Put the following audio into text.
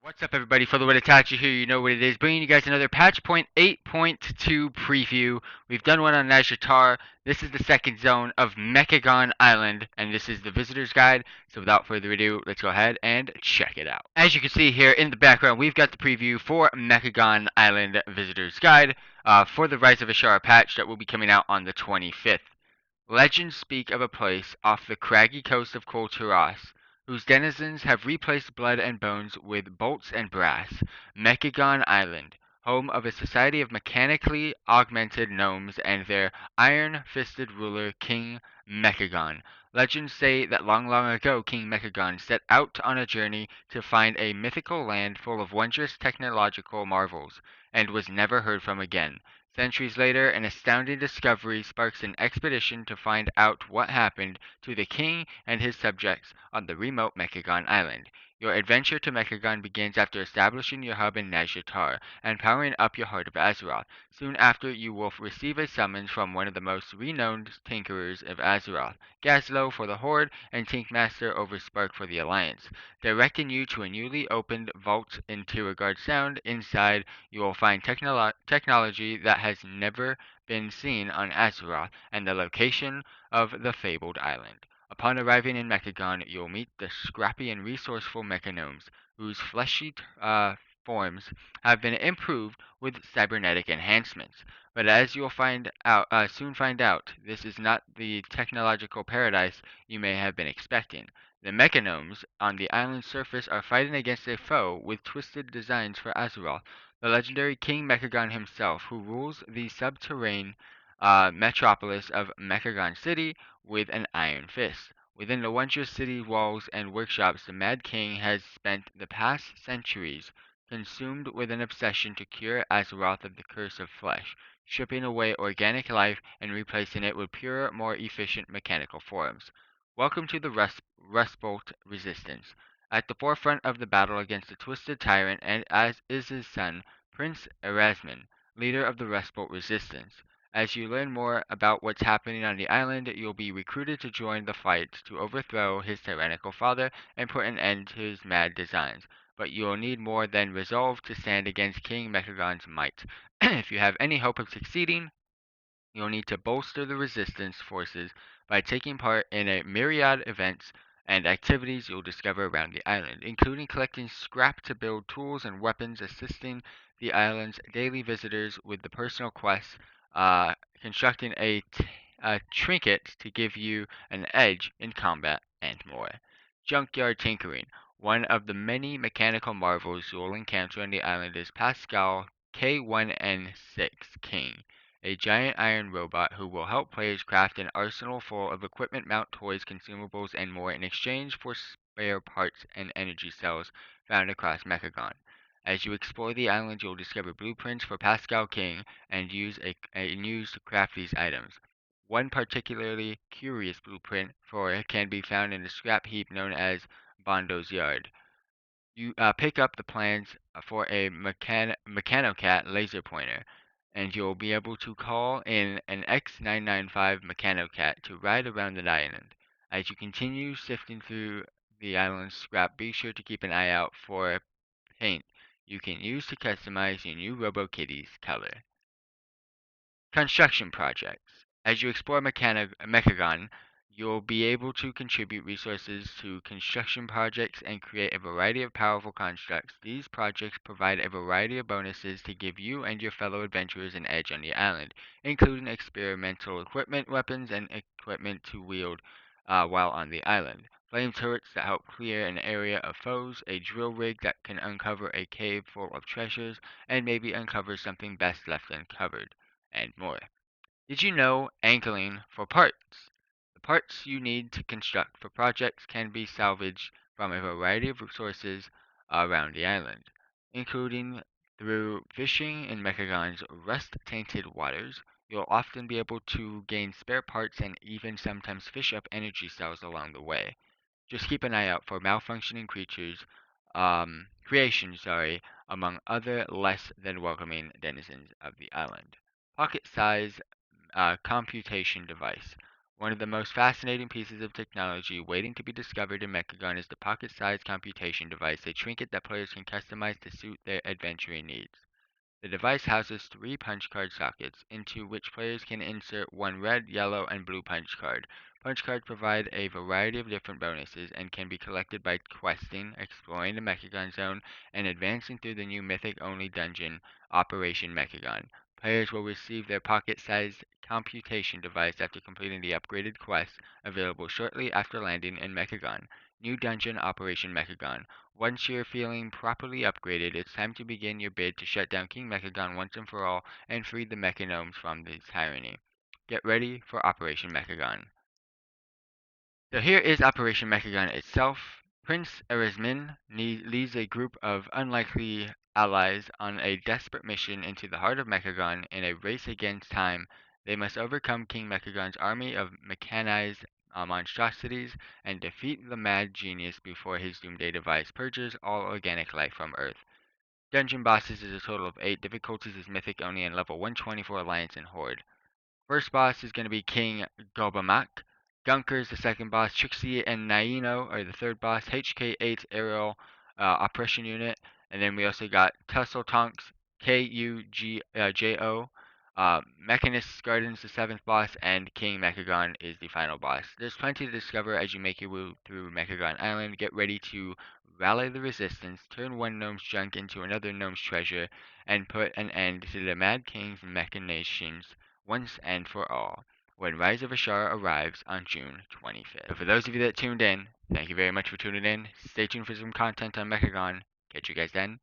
What's up, everybody? FTWitachi here. You know what it is. Bringing you guys another patch point 8.2 preview. We've done one on Najatar. This is the second zone of Mechagon Island, and this is the visitor's guide. So without further ado, let's go ahead and check it out. As you can see here in the background, we've got the preview for Mechagon Island Visitor's Guide for the Rise of Ashara patch that will be coming out on the 25th. Legends speak of a place off the craggy coast of Kulturas, whose denizens have replaced blood and bones with bolts and brass. Mechagon Island, home of a society of mechanically augmented gnomes and their iron-fisted ruler, King Mechagon. Legends say that long, long ago, King Mechagon set out on a journey to find a mythical land full of wondrous technological marvels, and was never heard from again. Centuries later, an astounding discovery sparks an expedition to find out what happened to the king and his subjects on the remote Mechagon Island. Your adventure to Mechagon begins after establishing your hub in Najatar and powering up your Heart of Azeroth. Soon after, you will receive a summons from one of the most renowned tinkerers of Azeroth, Gazlo for the Horde and Tinkmaster Overspark for the Alliance, directing you to a newly opened vault in Tiragard Sound. Inside, you will find technology that has never been seen on Azeroth and the location of the fabled island. Upon arriving in Mechagon, you'll meet the scrappy and resourceful mechanomes, whose fleshy forms have been improved with cybernetic enhancements. But as you'll soon find out, this is not the technological paradise you may have been expecting. The mechanomes on the island's surface are fighting against a foe with twisted designs for Azeroth, the legendary King Mechagon himself, who rules the subterranean metropolis of Mechagon City with an iron fist. Within the wondrous city walls and workshops, the Mad King has spent the past centuries consumed with an obsession to cure Azeroth of the curse of flesh, stripping away organic life and replacing it with purer, more efficient mechanical forms. Welcome to the Rustbolt Resistance. At the forefront of the battle against the Twisted Tyrant and as is his son, Prince Erasmin, leader of the Rustbolt Resistance. As you learn more about what's happening on the island, you'll be recruited to join the fight to overthrow his tyrannical father and put an end to his mad designs. But you'll need more than resolve to stand against King Mechagon's might. If you have any hope of succeeding, you'll need to bolster the resistance forces by taking part in a myriad events and activities you'll discover around the island, including collecting scrap to build tools and weapons, assisting the island's daily visitors with the personal quests, constructing a trinket to give you an edge in combat, and more. Junkyard tinkering. One of the many mechanical marvels you'll encounter on the island is Pascal K1N6 King, a giant iron robot who will help players craft an arsenal full of equipment, mount toys, consumables, and more in exchange for spare parts and energy cells found across Mechagon. As you explore the island, you'll discover blueprints for Pascal King and use to craft these items. One particularly curious blueprint for it can be found in a scrap heap known as Bondo's Yard. You pick up the plans for a Mechanocat laser pointer, and you'll be able to call in an X995 Mechanocat to ride around the island. As you continue sifting through the island's scrap, be sure to keep an eye out for paint you can use to customize your new RoboKitty's color. Construction projects. As you explore Mechagon, you'll be able to contribute resources to construction projects and create a variety of powerful constructs. These projects provide a variety of bonuses to give you and your fellow adventurers an edge on the island, including experimental equipment, weapons, and equipment to wield while on the island. Flame turrets that help clear an area of foes, a drill rig that can uncover a cave full of treasures, and maybe uncover something best left uncovered, and more. Did you know angling for parts? The parts you need to construct for projects can be salvaged from a variety of sources around the island, including through fishing in Mechagon's rust-tainted waters. You'll often be able to gain spare parts and even sometimes fish up energy cells along the way. Just keep an eye out for malfunctioning creations, among other less than welcoming denizens of the island. Pocket size computation device. One of the most fascinating pieces of technology waiting to be discovered in Mechagon is the pocket-sized computation device, a trinket that players can customize to suit their adventuring needs. The device houses three punch card sockets, into which players can insert one red, yellow, and blue punch card. Punch cards provide a variety of different bonuses and can be collected by questing, exploring the Mechagon Zone, and advancing through the new Mythic-only dungeon, Operation Mechagon. Players will receive their pocket-sized computation device after completing the upgraded quest, available shortly after landing in Mechagon. New Dungeon Operation Mechagon. Once you're feeling properly upgraded, it's time to begin your bid to shut down King Mechagon once and for all and free the Mechanomes from the tyranny. Get ready for Operation Mechagon. So here is Operation Mechagon itself. Prince Erasmin leads a group of unlikely allies on a desperate mission into the heart of Mechagon in a race against time. They must overcome King Mechagon's army of mechanized monstrosities and defeat the mad genius before his doomsday device purges all organic life from Earth. Dungeon bosses is a total of 8. Difficulties is Mythic only and level 120 for Alliance and Horde. First boss is going to be King Gobamak. Gunker is the second boss. Trixie and Naino are the third boss. HK8 Aerial Oppression Unit. And then we also got Tussle Tonks, KUGJO. Mechanist Garden's the seventh boss, and King Mechagon is the final boss. There's plenty to discover as you make your way through Mechagon Island. Get ready to rally the resistance, turn one gnome's junk into another gnome's treasure, and put an end to the Mad King's machinations once and for all when Rise of Ashara arrives on June 25th. So for those of you that tuned in, thank you very much for tuning in. Stay tuned for some content on Mechagon. Catch you guys then.